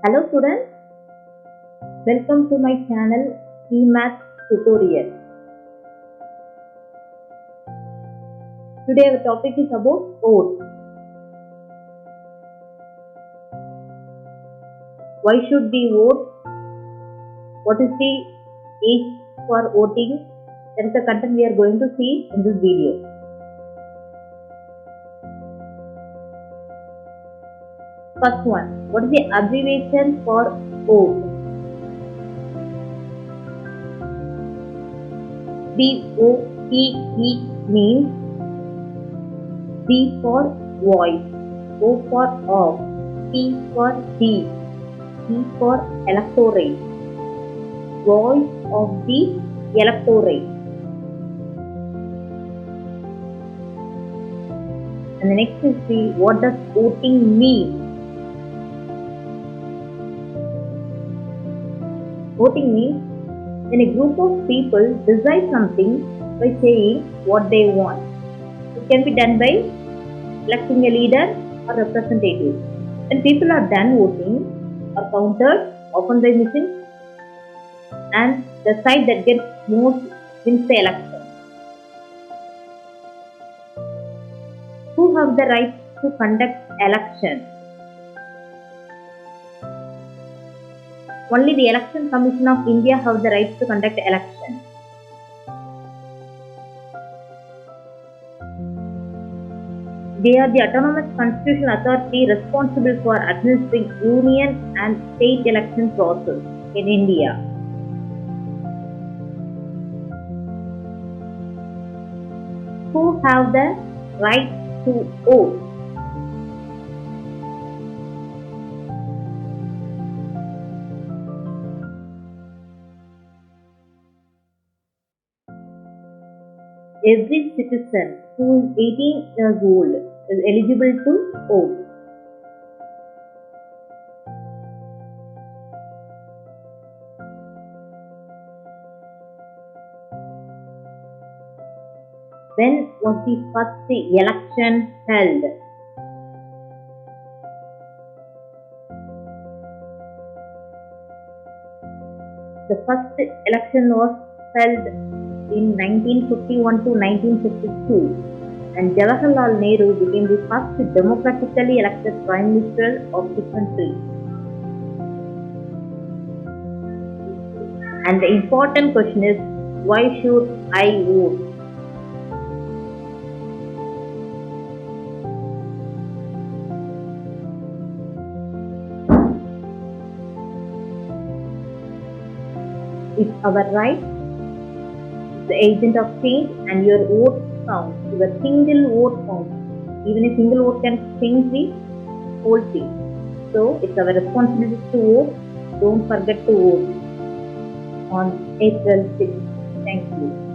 Hello students, welcome to my channel eMath tutorial. Today our topic is about vote. Why should we vote? What is the age for voting? That is the content we are going to see in this video. First one, what is the abbreviation for vote? VOTE means V for voice, O for of, T for D, E for electorate, voice of the electorate. And the next is the what does voting mean? Voting means when a group of people decide something by saying what they want. It can be done by electing a leader or representative. When people are done voting are counted often by machines and the side that gets most wins the election. Who have the right to conduct election? Only the Election Commission of India have the right to conduct election. They are the autonomous constitutional authority responsible for administering union and state election process in India. Who have the right to vote? Every citizen who is 18 years old is eligible to vote. When was the first election held? The first election was held in 1951 to 1952 and Jawaharlal Nehru became the first democratically elected Prime Minister of the country. And the important question is, why should I vote? It's our right, the agent of change, and your vote counts. Your single vote counts. Even a single vote can change the whole thing. So it's our responsibility to vote. Don't forget to vote on April 6th. Thank you.